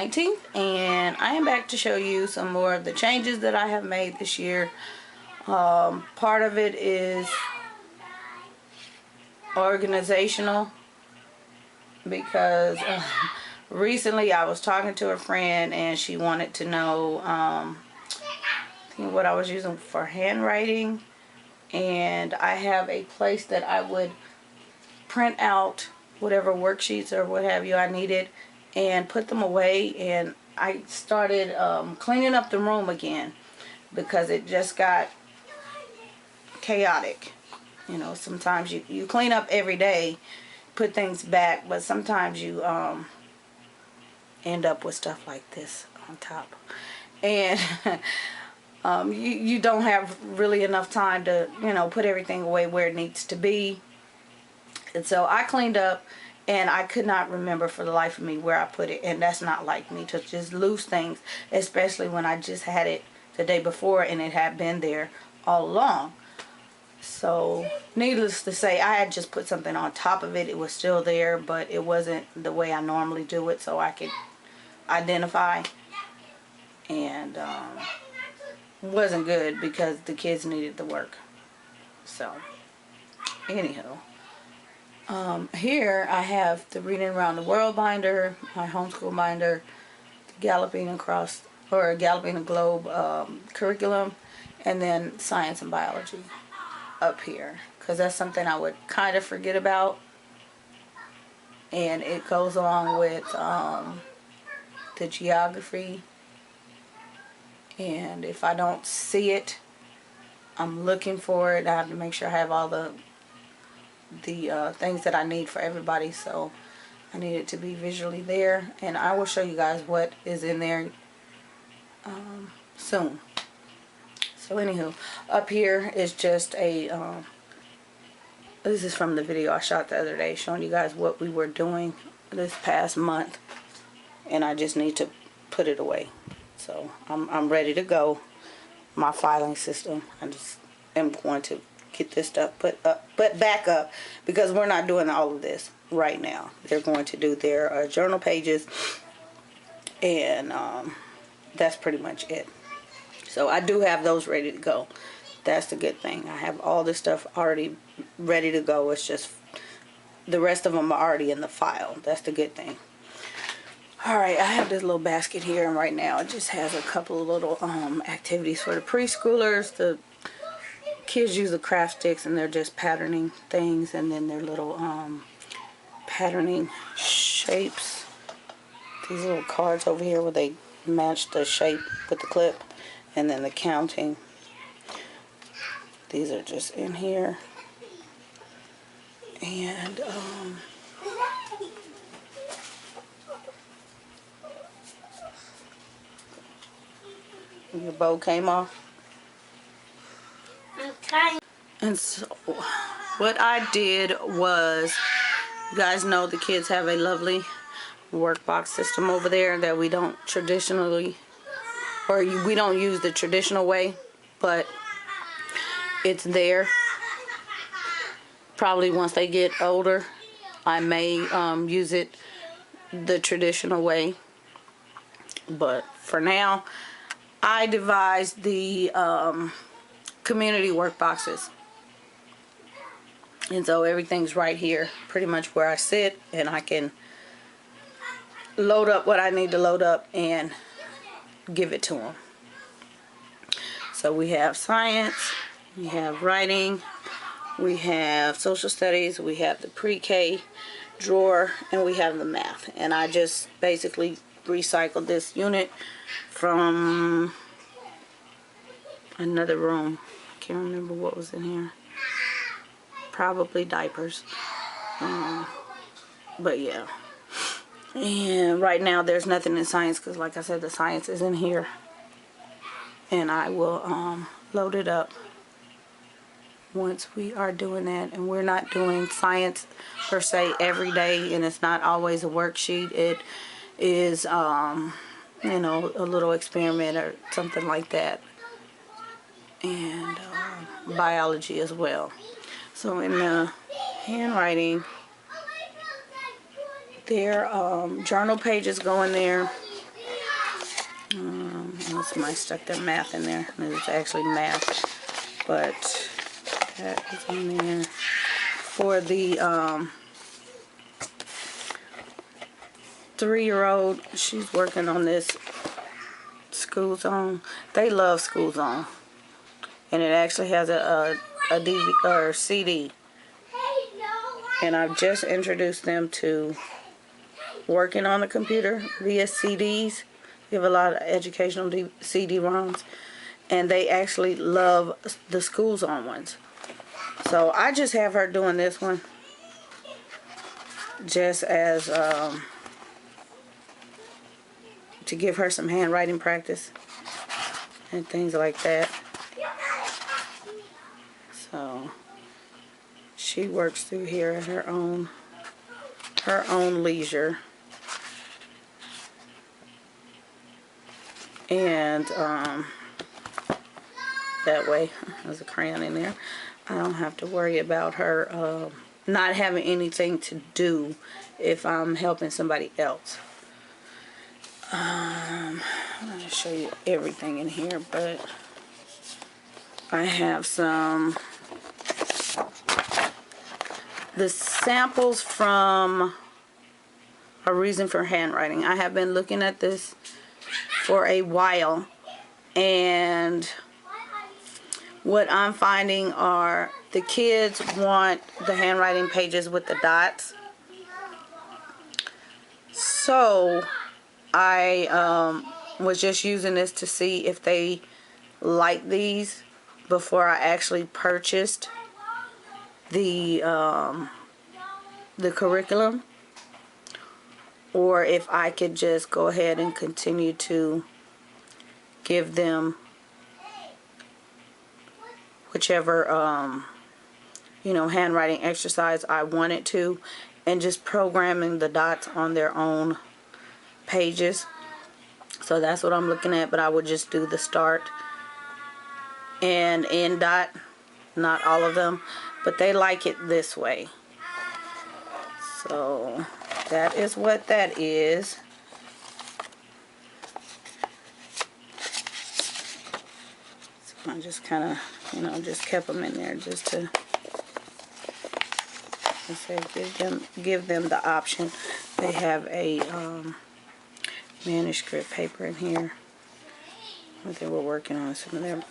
19th, and I am back to show you some more of the changes that I have made this year. Part of it is organizational because recently I was talking to a friend and she wanted to know what I was using for handwriting, and I have a place that I would print out whatever worksheets or what have you I needed and put them away, and I started cleaning up the room again because it just got chaotic. You know, sometimes you clean up every day, put things back, but sometimes you end up with stuff like this on top, and you don't have really enough time to, you know, put everything away where it needs to be. And so I cleaned up, and I could not remember for the life of me where I put it, and that's not like me to just lose things, especially when I just had it the day before and it had been there all along. So needless to say, I had just put something on top of it. It was still there, but it wasn't the way I normally do it, so I could identify. And wasn't good because the kids needed the work. So anyhow, here I have the Reading Around the World binder, my homeschool binder, the Galloping the Globe curriculum, and then science and biology up here, because that's something I would kind of forget about, and it goes along with the geography. And if I don't see it, I'm looking for it. I have to make sure I have all the things that I need for everybody, so I need it to be visually there, and I will show you guys what is in there soon. So anywho, up here is just a this is from the video I shot the other day showing you guys what we were doing this past month, and I just need to put it away. So I'm ready to go. My filing system, I just am going to get this stuff put back up, because we're not doing all of this right now. They're going to do their journal pages, and that's pretty much it. So I do have those ready to go. That's the good thing. I have all this stuff already ready to go. It's just the rest of them are already in the file. That's the good thing. Alright, I have this little basket here, and right now it just has a couple of little activities for the preschoolers. The kids use the craft sticks, and they're just patterning things, and then their little patterning shapes. These little cards over here where they match the shape with the clip, and then the counting. These are just in here. And your bow came off. Okay. And so what I did was, you guys know the kids have a lovely workbox system over there that we don't traditionally, or we don't use the traditional way, but it's there. Probably once they get older, I may use it the traditional way, but for now I devised the community workboxes, and so everything's right here pretty much where I sit, and I can load up what I need to load up and give it to them. So we have science, we have writing, we have social studies, we have the pre-K drawer, and we have the math. And I just basically recycled this unit from another room. I can't remember what was in here. Probably diapers. But yeah. And right now there's nothing in science, because like I said, the science is in here. And I will load it up once we are doing that. And we're not doing science per se every day, and it's not always a worksheet. It is you know, a little experiment or something like that. And biology as well. So in the handwriting, their journal pages go in there. Somebody stuck their math in there. And it's actually math. But that is in there. For the 3-year-old, she's working on this School Zone. They love School Zone. And it actually has a DVD or CD. And I've just introduced them to working on the computer via CDs. We have a lot of educational CD-ROMs. And they actually love the School Zone ones. So I just have her doing this one. Just as to give her some handwriting practice. And things like that. So she works through here at her own leisure. And that way, there's a crayon in there. I don't have to worry about her not having anything to do if I'm helping somebody else. I'm going to show you everything in here, but I have the samples from A Reason for Handwriting. I have been looking at this for a while, and what I'm finding are the kids want the handwriting pages with the dots. So I was just using this to see if they like these before I actually purchased the curriculum, or if I could just go ahead and continue to give them whichever handwriting exercise I wanted to, and just programming the dots on their own pages. So that's what I'm looking at, but I would just do the start and end dot, not all of them, but they like it this way. So that is what that is. So I just kind of, just kept them in there just to, give them the option. They have a manuscript paper in here. What they were working on, some of their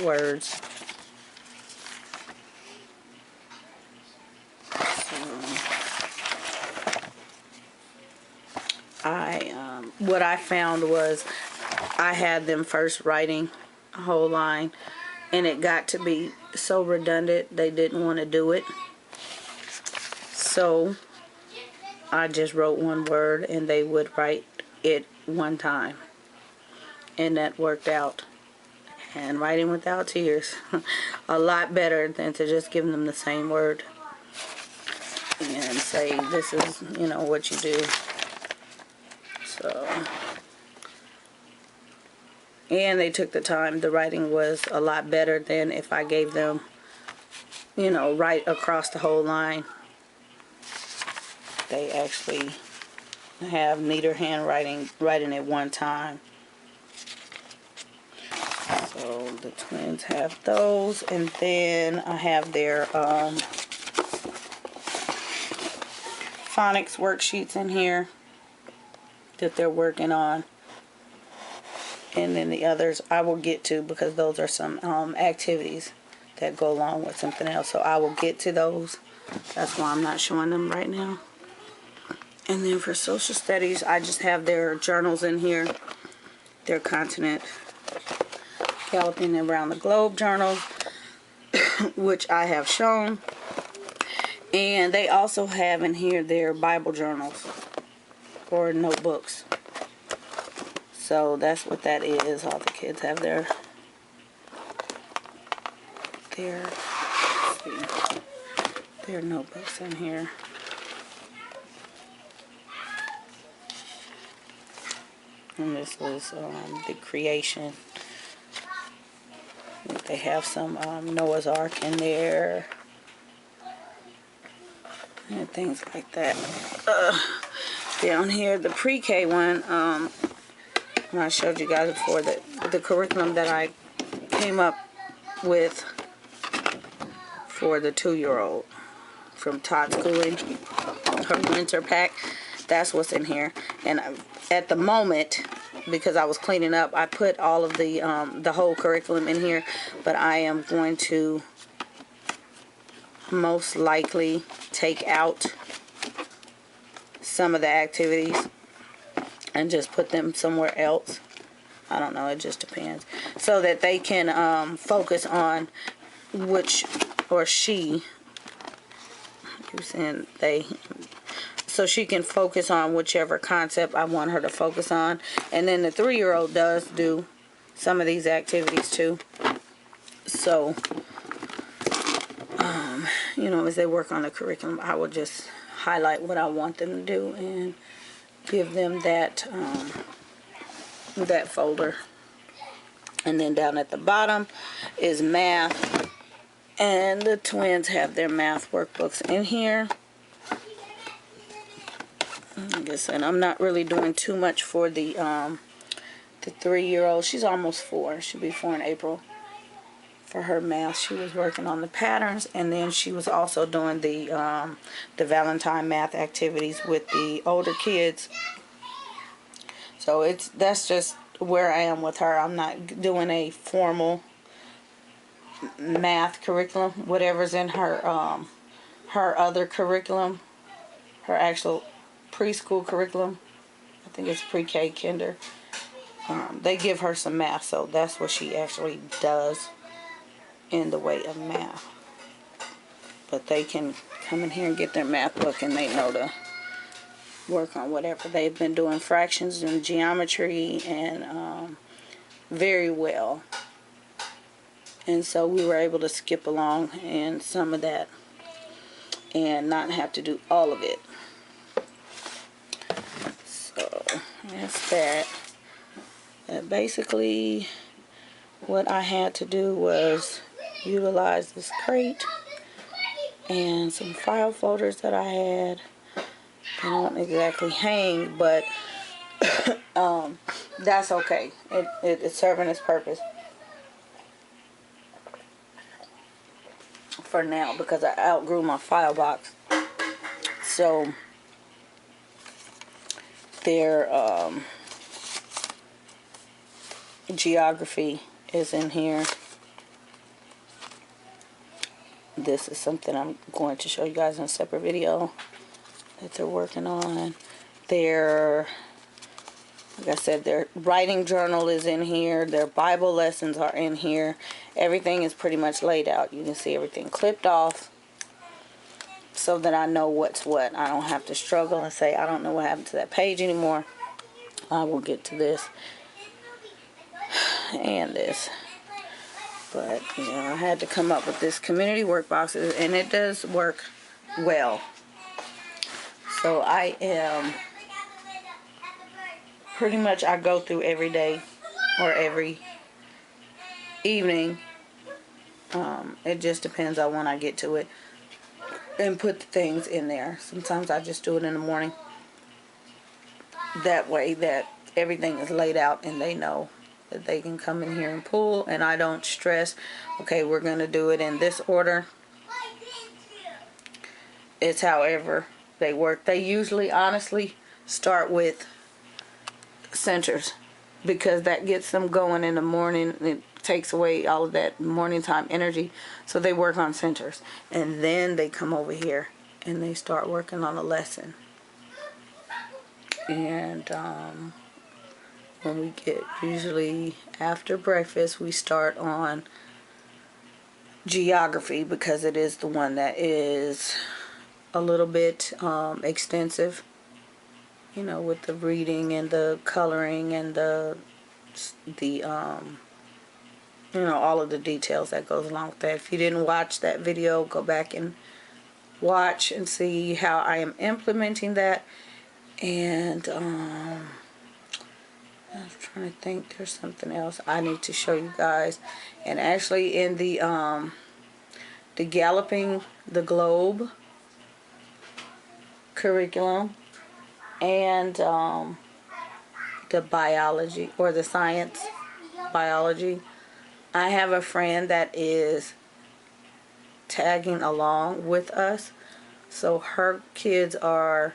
words. What I found was I had them first writing a whole line, and it got to be so redundant they didn't want to do it. So I just wrote one word and they would write it one time, and that worked out. And writing without tears, a lot better than to just give them the same word and say, this is, what you do. So, and they took the time. The writing was a lot better than if I gave them, right across the whole line. They actually have neater handwriting, writing at one time. So the twins have those, and then I have their phonics worksheets in here that they're working on, and then the others I will get to, because those are some activities that go along with something else, so I will get to those. That's why I'm not showing them right now. And then for social studies, I just have their journals in here, their continent galloping around the globe journals, which I have shown. And they also have in here their Bible journals or notebooks. So that's what that is. All the kids have their notebooks in here. And this is the creation. They have some Noah's Ark in there and things like that. Down here, the pre-K one, And I showed you guys before that the curriculum that I came up with for the 2-year-old from Todd Schooling, her winter pack. That's what's in here. And at the moment, because I was cleaning up, I put all of the whole curriculum in here. But I am going to most likely take out some of the activities and just put them somewhere else. I don't know, it just depends. So that they can focus on which, or she, I keep saying they, so she can focus on whichever concept I want her to focus on. And then the 3-year-old does do some of these activities too. So, you know, as they work on the curriculum, I will just highlight what I want them to do and give them that that folder. And then down at the bottom is math, and the twins have their math workbooks in here. Like I said, I'm not really doing too much for the 3-year-old. She's almost 4. She'll be 4 in April. For her math, she was working on the patterns, and then she was also doing the Valentine math activities with the older kids. So that's just where I am with her. I'm not doing a formal math curriculum. Whatever's in her her other curriculum, her actual preschool curriculum, I think it's pre-K kinder, they give her some math, so that's what she actually does in the way of math. But they can come in here and get their math book, and they know to work on whatever they've been doing, fractions and geometry, and very well. And so we were able to skip along in some of that and not have to do all of it. So that's that. Basically what I had to do was utilize this crate and some file folders that I had. They don't exactly hang, but that's okay. It's serving its purpose for now, because I outgrew my file box. So their geography is in here. This is something I'm going to show you guys in a separate video that they're working on. Their, like I said, their writing journal is in here. Their Bible lessons are in here. Everything is pretty much laid out. You can see everything clipped off so that I know what's what. I don't have to struggle and say, I don't know what happened to that page anymore. I will get to this and this. But, you know, I had to come up with this community workboxes, and it does work well. So I am pretty much, I go through every day or every evening. It just depends on when I get to it, and put the things in there. Sometimes I just do it in the morning. That way that everything is laid out and they know that they can come in here and pull, and I don't stress, okay, we're going to do it in this order. It's however they work. They usually, honestly, start with centers, because that gets them going in the morning. It takes away all of that morning time energy. So they work on centers, and then they come over here and they start working on a lesson. And when we get, usually after breakfast, we start on geography, because it is the one that is a little bit extensive, you know, with the reading and the coloring and the you know, all of the details that goes along with that. If you didn't watch that video, go back and watch and see how I am implementing that. And I'm trying to think, there's something else I need to show you guys. And actually in the Galloping the Globe curriculum and the the biology or the science biology. I have a friend that is tagging along with us, so her kids are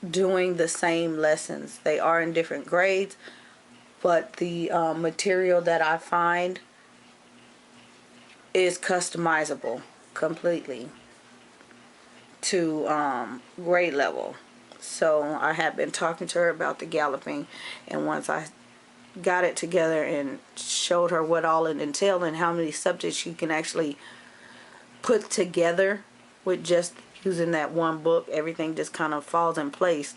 doing the same lessons. They are in different grades, but the material that I find is customizable completely to grade level. So I have been talking to her about the galloping, and once I got it together and showed her what all it entailed and how many subjects you can actually put together with just using that one book, everything just kind of falls in place.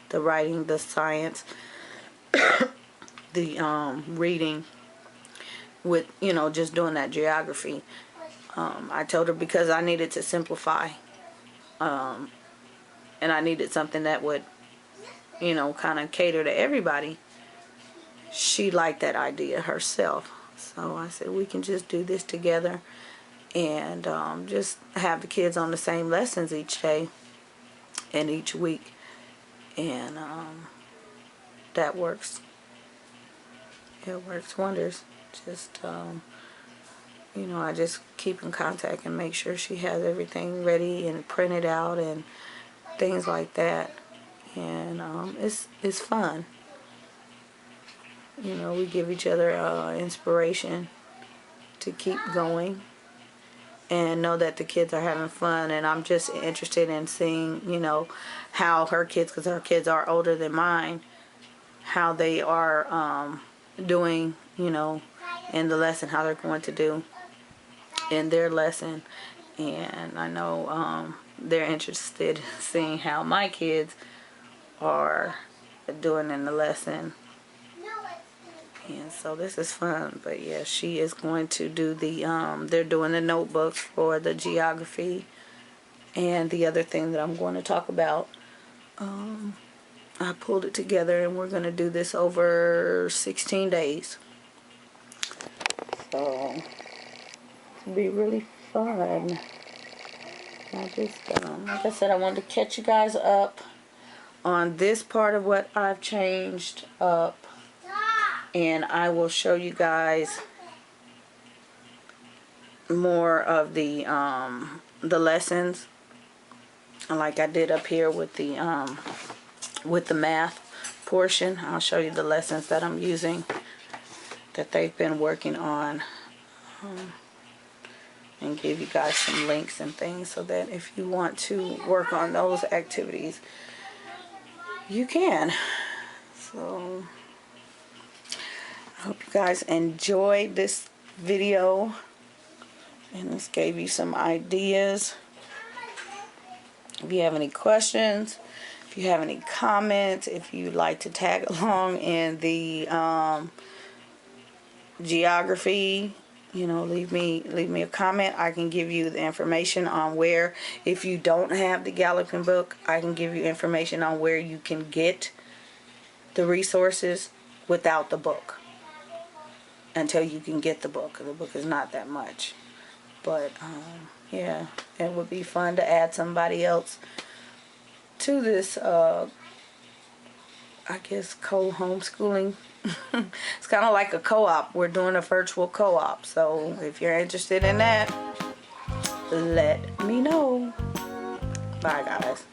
The writing, the science, the reading, with, you know, just doing that geography. I told her because I needed to simplify, and I needed something that would, you know, kind of cater to everybody. She liked that idea herself, so I said we can just do this together and just have the kids on the same lessons each day and each week, and that works. It works wonders. Just you know, I just keep in contact and make sure she has everything ready and printed out and things like that, and it's fun. You know, we give each other inspiration to keep going and know that the kids are having fun, and I'm just interested in seeing, you know, how her kids, because her kids are older than mine, how they are doing, you know, in the lesson, how they're going to do in their lesson. And I know they're interested in seeing how my kids are doing in the lesson. And so this is fun. But yeah, she is going to do the they're doing the notebooks for the geography, and the other thing that I'm going to talk about, I pulled it together, and we're going to do this over 16 days. So it'll be really fun. I just like I said, I wanted to catch you guys up on this part of what I've changed up, and I will show you guys more of the lessons, like I did up here with the math portion. I'll show you the lessons that I'm using, that they've been working on, and give you guys some links and things so that if you want to work on those activities, you can. So I hope you guys enjoyed this video, and this gave you some ideas. If you have any questions, if you have any comments, if you'd like to tag along in the geography, you know, leave me a comment. I can give you the information on where, if you don't have the galloping book, I can give you information on where you can get the resources without the book, until you can get the book. The book is not that much, but yeah, it would be fun to add somebody else to this I guess co-homeschooling. It's kind of like a co-op. We're doing a virtual co-op, so if you're interested in that, let me know. Bye guys.